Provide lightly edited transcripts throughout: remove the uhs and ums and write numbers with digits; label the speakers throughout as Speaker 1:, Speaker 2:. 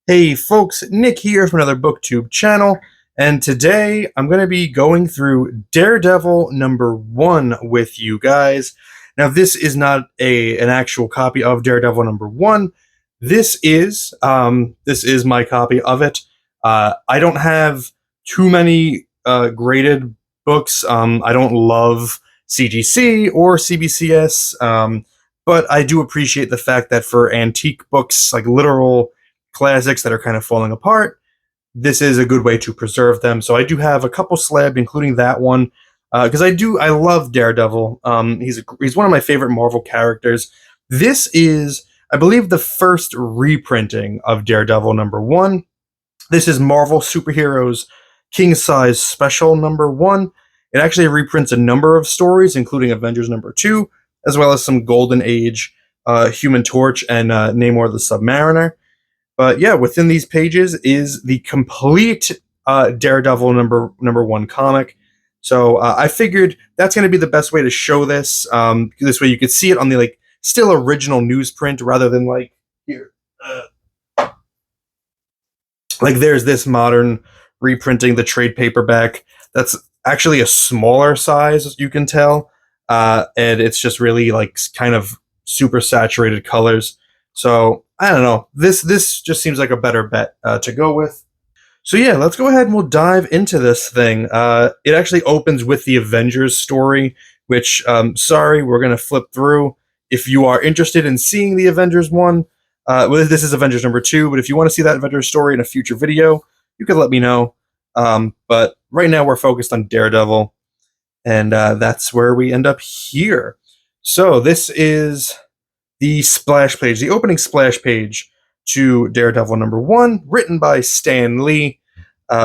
Speaker 1: Hey folks, Nick here from another BookTube channel, and today I'm going to be going through Daredevil #1 with you guys. Now, this is not an actual copy of Daredevil #1. This is my copy of it. I don't have too many graded books. I don't love CGC or CBCS, but I do appreciate the fact that for antique books, like literal classics that are kind of falling apart, this is a good way to preserve them. So I do have a couple slabbed, including that one, because I love Daredevil. He's one of my favorite Marvel characters. This is, I believe, the first reprinting of Daredevil #1. This is Marvel Superheroes King Size Special #1. It actually reprints a number of stories, including Avengers #2, as well as some Golden Age, Human Torch, and Namor the Submariner. But yeah, within these pages is the complete Daredevil #1 comic. So I figured that's going to be the best way to show this. This way you could see it on the still original newsprint rather than here. There's this modern reprinting, the trade paperback. That's actually a smaller size, as you can tell, and it's just really kind of super saturated colors. So I don't know. This just seems like a better bet to go with. So yeah, let's go ahead and we'll dive into this thing. It actually opens with the Avengers story, which sorry, we're gonna flip through. If you are interested in seeing the Avengers one, well, this is Avengers #2. But if you want to see that Avengers story in a future video, you could let me know. But right now we're focused on Daredevil, and that's where we end up here. So this is the splash page, the opening splash page to Daredevil #1, written by Stan Lee,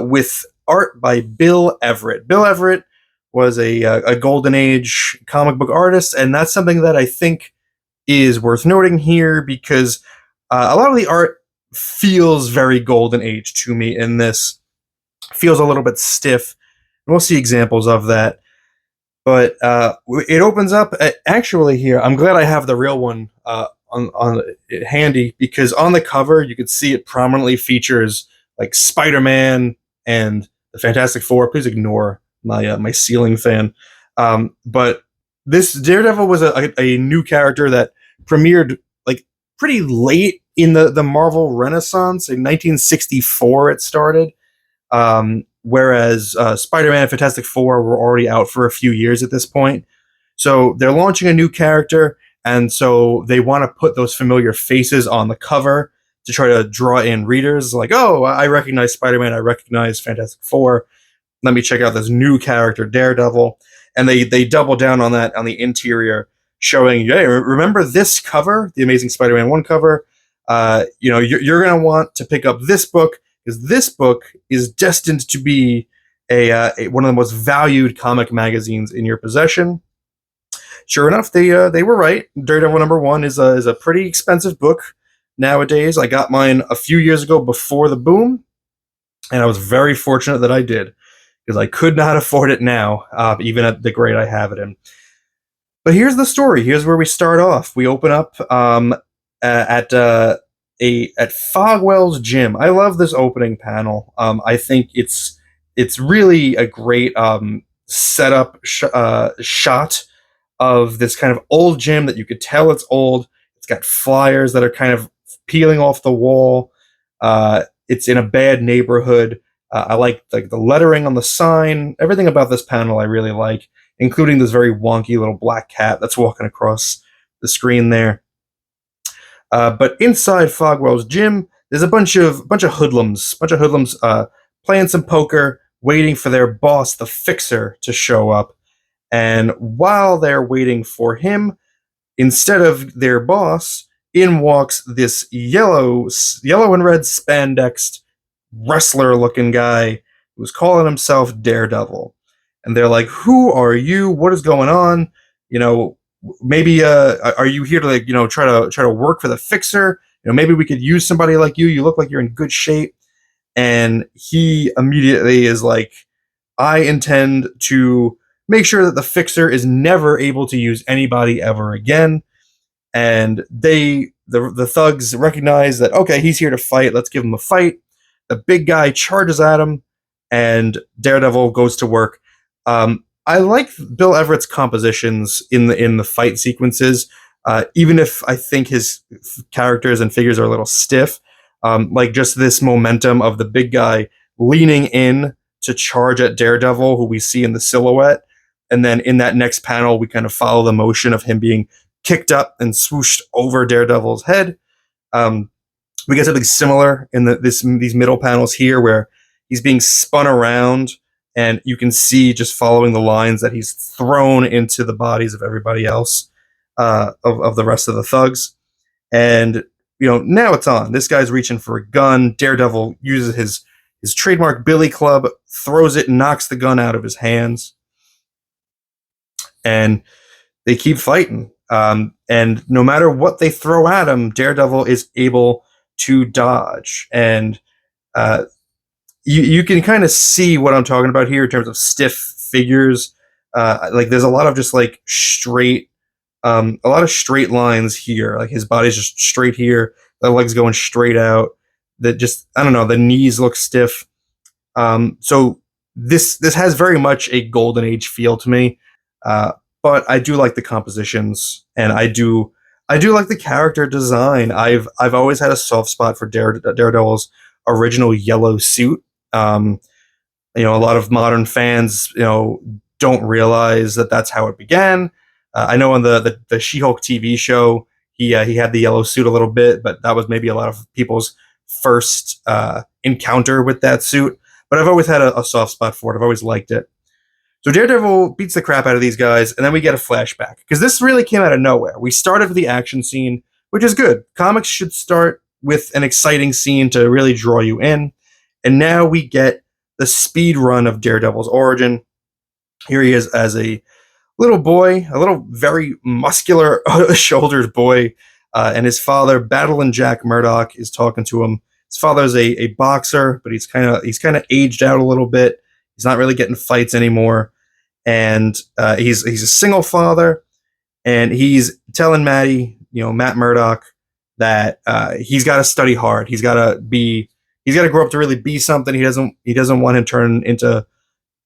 Speaker 1: with art by Bill Everett. Bill Everett was a Golden Age comic book artist, and that's something that I think is worth noting here because a lot of the art feels very Golden Age to me in this. Feels a little bit stiff, and we'll see examples of that. But it opens up actually here. I'm glad I have the real one on it handy because on the cover you could see it prominently features like Spider-Man and the Fantastic Four. Please ignore my ceiling fan. But this Daredevil was a new character that premiered pretty late in the Marvel Renaissance. In 1964 it started. Whereas Spider-Man and Fantastic Four were already out for a few years at this point. So they're launching a new character, and so they want to put those familiar faces on the cover to try to draw in readers. Like, oh, I recognize Spider-Man, I recognize Fantastic Four. Let me check out this new character, Daredevil. And they double down on that on the interior, showing, hey, remember this cover, the Amazing Spider-Man 1 cover? You're going to want to pick up this book, because this book is destined to be one of the most valued comic magazines in your possession. Sure enough, they were right. Daredevil #1 is a pretty expensive book nowadays. I got mine a few years ago before the boom, and I was very fortunate that I did, because I could not afford it now, even at the grade I have it in. But here's the story. Here's where we start off. We open up at Fogwell's gym. I love this opening panel. I think it's really a great setup shot of this kind of old gym that you could tell it's old. It's got flyers that are kind of peeling off the wall. It's in a bad neighborhood. I like the lettering on the sign. Everything about this panel I really like, including this very wonky little black cat that's walking across the screen there. But inside Fogwell's gym, there's a bunch of hoodlums, playing some poker, waiting for their boss, the Fixer, to show up. And while they're waiting for him, instead of their boss, in walks this yellow and red spandexed wrestler-looking guy who's calling himself Daredevil. And they're like, "Who are you? What is going on? Maybe are you here to try to work for the Fixer? Maybe we could use somebody like you. You look like you're in good shape." And he immediately is like, "I intend to make sure that the Fixer is never able to use anybody ever again." and the thugs recognize that, okay, he's here to fight. Let's give him a fight. The big guy charges at him, and Daredevil goes to work. I like Bill Everett's compositions in the fight sequences, even if I think his characters and figures are a little stiff. Like just this momentum of the big guy leaning in to charge at Daredevil, who we see in the silhouette, and then in that next panel, we kind of follow the motion of him being kicked up and swooshed over Daredevil's head. Um, we get something similar in these middle panels here, where he's being spun around, and you can see, just following the lines, that he's thrown into the bodies of everybody else, of the rest of the thugs. And now it's on. This guy's reaching for a gun. Daredevil uses his trademark billy club, throws it, and knocks the gun out of his hands, and they keep fighting. And no matter what they throw at him, Daredevil is able to dodge. And you can kind of see what I'm talking about here in terms of stiff figures. Like there's a lot of just like a lot of straight lines here. Like his body's just straight here, the legs going straight out. That just, I don't know, the knees look stiff. So this has very much a golden age feel to me. But I do like the compositions, and I do like the character design. I've always had a soft spot for Daredevil's original yellow suit. A lot of modern fans, don't realize that that's how it began. I know on the She-Hulk TV show, he had the yellow suit a little bit, but that was maybe a lot of people's first encounter with that suit. But I've always had a soft spot for it. I've always liked it. So Daredevil beats the crap out of these guys, and then we get a flashback, because this really came out of nowhere. We started with the action scene, which is good. Comics should start with an exciting scene to really draw you in. And now we get the speed run of Daredevil's origin. Here he is as a little boy, a little very muscular shouldered boy, and his father, Battling Jack Murdoch, is talking to him. His father's a boxer, but he's kind of aged out a little bit. He's not really getting fights anymore, and he's a single father, and he's telling Matt Murdock, that he's got to study hard. He's got to grow up to really be something. He doesn't want to turn into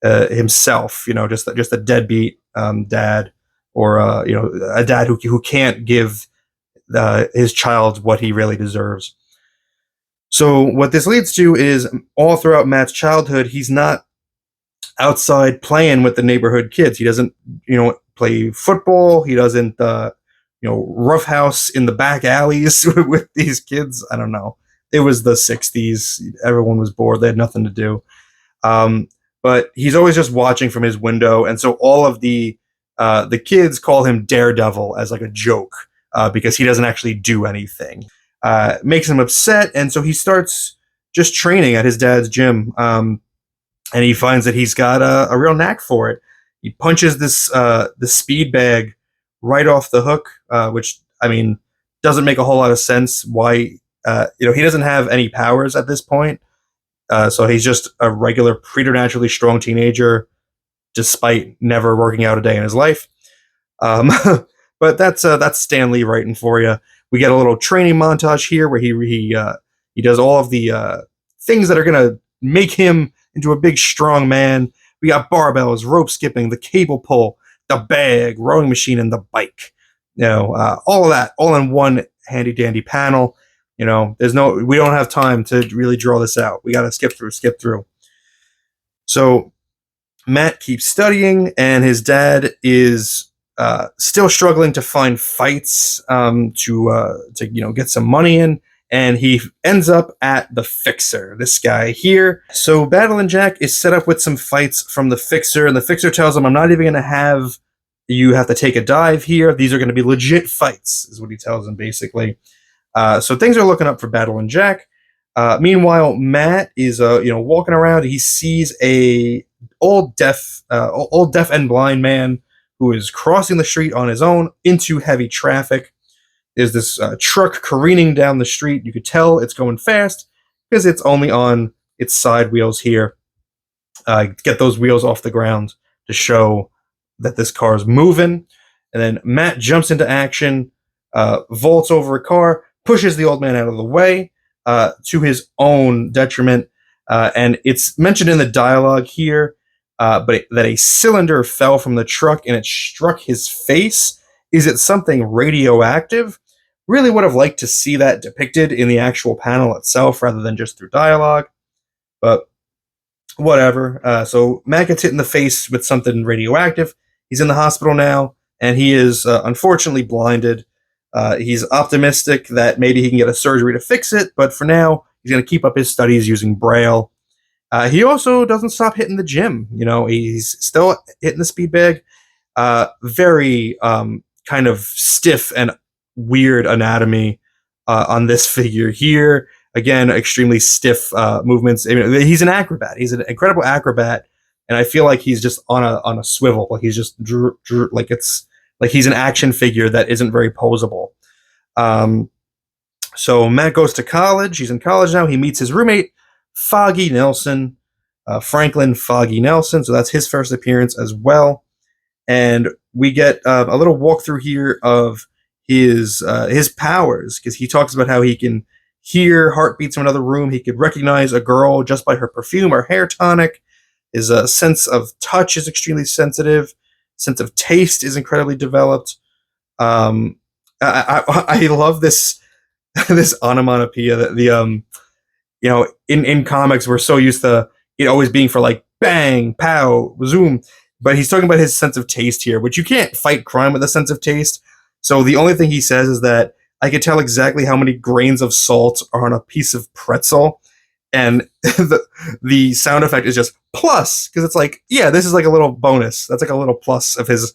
Speaker 1: himself, just a deadbeat dad, or a dad who can't give his child what he really deserves. So what this leads to is, all throughout Matt's childhood, he's not outside playing with the neighborhood kids. He doesn't, play football. He doesn't, roughhouse in the back alleys with these kids. I don't know. It was the 60s. Everyone was bored. They had nothing to do. But he's always just watching from his window. And so all of the kids call him Daredevil as like a joke, because he doesn't actually do anything. Makes him upset. And so he starts just training at his dad's gym. And he finds that he's got a real knack for it. He punches the speed bag right off the hook, which, I mean, doesn't make a whole lot of sense. Why? He doesn't have any powers at this point, so he's just a regular, preternaturally strong teenager, despite never working out a day in his life. But that's Stan Lee writing for you. We get a little training montage here where he does all of the things that are gonna make him into a big, strong man. We got barbells, rope skipping, the cable pull, the bag, rowing machine, and the bike. All of that, all in one handy dandy panel. We don't have time to really draw this out. We got to skip through. So Matt keeps studying, and his dad is still struggling to find fights to get some money in. And he ends up at the Fixer, this guy here. So Battling Jack is set up with some fights from the Fixer, and the Fixer tells him, I'm not even going to have you have to take a dive here. These are going to be legit fights, is what he tells him, basically. So things are looking up for Battling Jack. Meanwhile, Matt is walking around. He sees a old deaf and blind man who is crossing the street on his own into heavy traffic. There's this truck careening down the street. You could tell it's going fast because it's only on its side wheels here. Get those wheels off the ground to show that this car is moving. And then Matt jumps into action, vaults over a car, pushes the old man out of the way to his own detriment. And it's mentioned in the dialogue here, but that a cylinder fell from the truck and it struck his face. Is it something radioactive? Really would have liked to see that depicted in the actual panel itself rather than just through dialogue. But whatever. So Matt gets hit in the face with something radioactive. He's in the hospital now, and he is unfortunately blinded. He's optimistic that maybe he can get a surgery to fix it, but for now, he's going to keep up his studies using Braille. He also doesn't stop hitting the gym. You know, he's still hitting the speed bag. Very kind of stiff and weird anatomy on this figure here. Again, extremely stiff movements. I mean, he's an acrobat. He's an incredible acrobat, and I feel like he's just on a swivel. Like he's just like it's like he's an action figure that isn't very posable. So Matt goes to college. He's in college now. He meets his roommate, Foggy Nelson, Franklin Foggy Nelson. So that's his first appearance as well. And we get a little walkthrough here of his powers, because he talks about how he can hear heartbeats from another room. He could recognize a girl just by her perfume or hair tonic. His sense of touch is extremely sensitive. Sense of taste is incredibly developed. I love this this onomatopoeia that in comics we're so used to it always being for like bang, pow, zoom, but he's talking about his sense of taste here, which you can't fight crime with a sense of taste. So the only thing he says is that I could tell exactly how many grains of salt are on a piece of pretzel, and the sound effect is just plus, because it's like, yeah, this is like a little bonus. That's like a little plus of his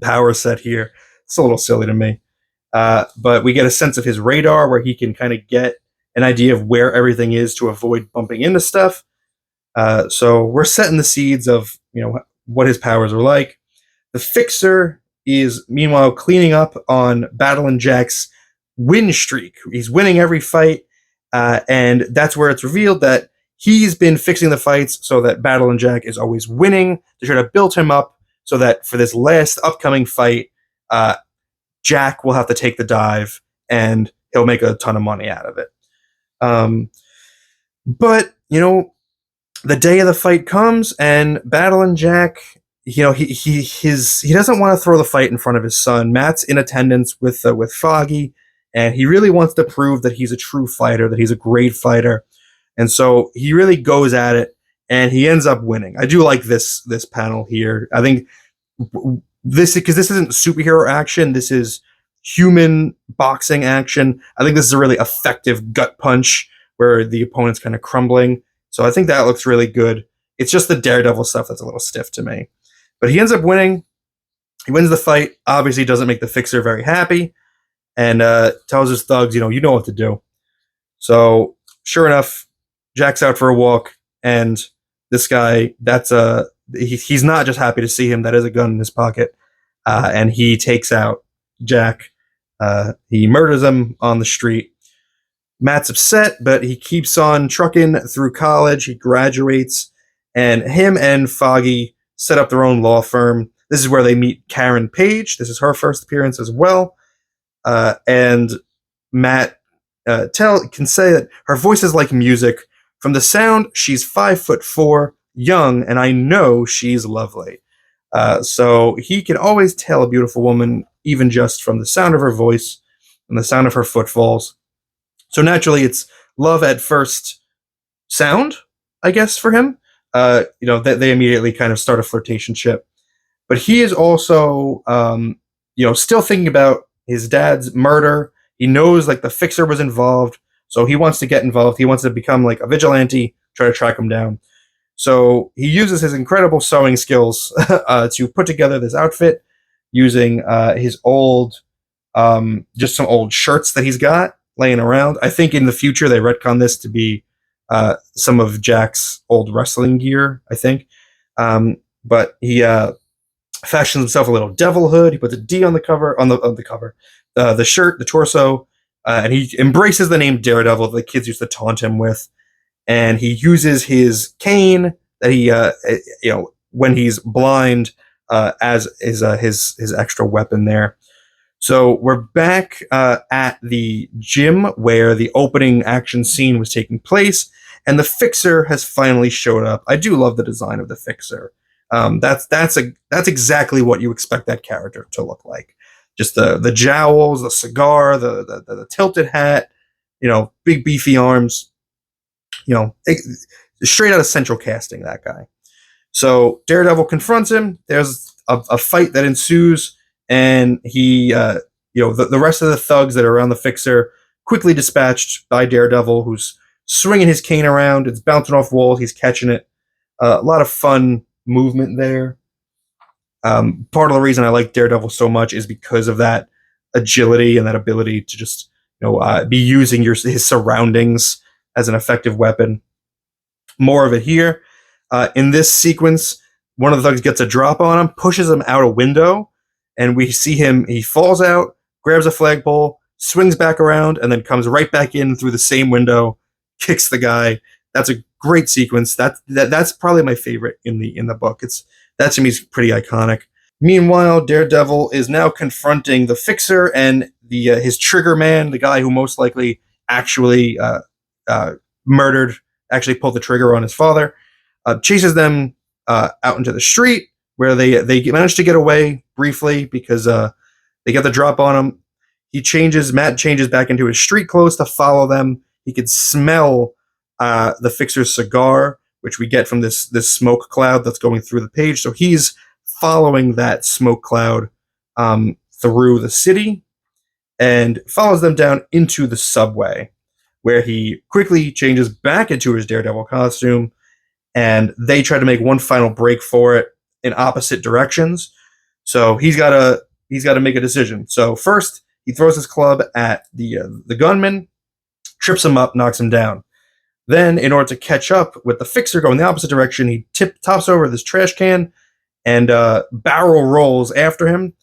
Speaker 1: power set here. It's a little silly to me. But we get a sense of his radar where he can kind of get an idea of where everything is to avoid bumping into stuff. So we're setting the seeds of what his powers are like. The Fixer is meanwhile cleaning up on Battle and Jack's win streak. He's winning every fight, and that's where it's revealed that he's been fixing the fights so that Battle and Jack is always winning, to try to build him up so that for this last upcoming fight, Jack will have to take the dive and he'll make a ton of money out of it. But the day of the fight comes, and Battle and Jack, he doesn't want to throw the fight in front of his son. Matt's in attendance with Foggy, and he really wants to prove that he's a true fighter, that he's a great fighter, and so he really goes at it, and he ends up winning. I do like this panel here. I think because this isn't superhero action, this is human boxing action. I think this is a really effective gut punch where the opponent's kind of crumbling. So I think that looks really good. It's just the Daredevil stuff that's a little stiff to me. But he ends up winning. He wins the fight. Obviously doesn't make the Fixer very happy, and tells his thugs, you know what to do. So sure enough, Jack's out for a walk, and this guy, he's not just happy to see him. That is a gun in his pocket, and he takes out Jack. He murders him on the street. Matt's upset, but he keeps on trucking through college. He graduates, and him and Foggy set up their own law firm. This is where they meet Karen Page. This is her first appearance as well. And Matt can say that her voice is like music. From the sound, she's 5'4", young, and I know she's lovely. So he can always tell a beautiful woman, even just from the sound of her voice and the sound of her footfalls. So naturally, it's love at first sound, I guess, for him. They immediately kind of start a flirtationship. But he is also, still thinking about his dad's murder. He knows, like, the Fixer was involved, so he wants to get involved. He wants to become, like, a vigilante, try to track him down. So he uses his incredible sewing skills to put together this outfit using his old, just some old shirts that he's got laying around. I think in the future they retcon this to be some of Jack's old wrestling gear, I think. But he fashions himself a little devil hood. He puts a D on the cover, the shirt, the torso, and he embraces the name Daredevil that the kids used to taunt him with. And he uses his cane that he, when he's blind, as his extra weapon there. So we're back at the gym where the opening action scene was taking place, and the Fixer has finally showed up. I do love the design of the Fixer. That's exactly what you expect that character to look like. Just the jowls, the cigar, the tilted hat, big beefy arms. Straight out of Central Casting, that guy. So Daredevil confronts him. There's a fight that ensues, and the rest of the thugs that are around the Fixer quickly dispatched by Daredevil, who's swinging his cane around. It's bouncing off walls. He's catching it. A lot of fun movement there. Part of the reason I like Daredevil so much is because of that agility and that ability to just be using his surroundings as an effective weapon. More of it here. In this sequence, one of the thugs gets a drop on him, pushes him out a window, and we see him. He falls out, grabs a flagpole, swings back around, and then comes right back in through the same window, kicks the guy. That's a great sequence. That's probably my favorite in the book. That to me is pretty iconic. Meanwhile, Daredevil is now confronting the Fixer and his trigger man, the guy who most likely actually pulled the trigger on his father. Chases them out into the street where they manage to get away briefly because they get the drop on him. Matt changes back into his street clothes to follow them. He could smell the Fixer's cigar, which we get from this smoke cloud that's going through the page. So he's following that smoke cloud through the city and follows them down into the subway, where he quickly changes back into his Daredevil costume, and they try to make one final break for it in opposite directions. So he's got to make a decision. So first, he throws his club at the gunman, trips him up, knocks him down. Then, in order to catch up with the Fixer going the opposite direction, he tops over this trash can and barrel rolls after him,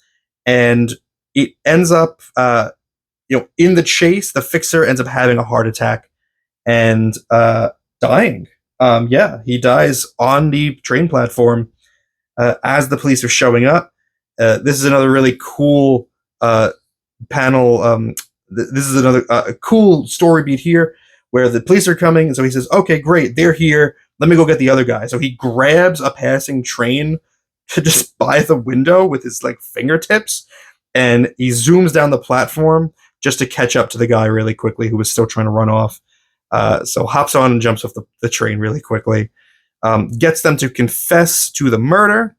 Speaker 1: and it ends up, in the chase, the Fixer ends up having a heart attack and dying. He dies on the train platform as the police are showing up. This is another really cool panel. This is another cool story beat here where the police are coming, and so he says, "Okay, great, they're here. Let me go get the other guy." So he grabs a passing train to just by the window with his fingertips, and he zooms down the platform just to catch up to the guy really quickly who was still trying to run off. So hops on and jumps off the train really quickly, gets them to confess to the murder,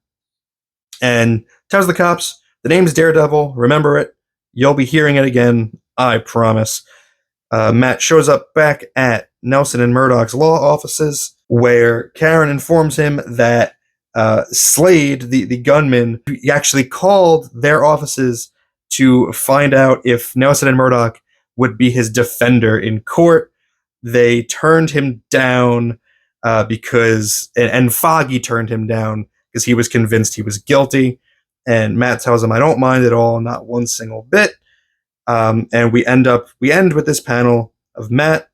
Speaker 1: and tells the cops, "The name's Daredevil. Remember it. You'll be hearing it again. I promise." Matt shows up back at Nelson and Murdoch's law offices, where Karen informs him that Slade, the gunman, he actually called their offices to find out if Nelson and Murdoch would be his defender in court. They turned him down and Foggy turned him down because he was convinced he was guilty. And Matt tells him, "I don't mind at all, not one single bit." And we end with this panel of Matt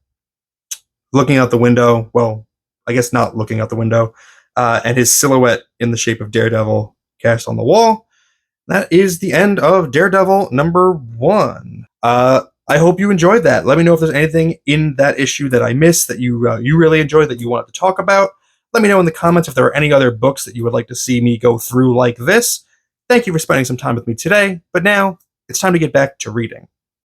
Speaker 1: looking out the window. Well, I guess not looking out the window, and his silhouette in the shape of Daredevil cast on the wall. That is the end of Daredevil #1. I hope you enjoyed that. Let me know if there's anything in that issue that I missed that you really enjoyed that you wanted to talk about. Let me know in the comments if there are any other books that you would like to see me go through like this. Thank you for spending some time with me today, but now it's time to get back to reading.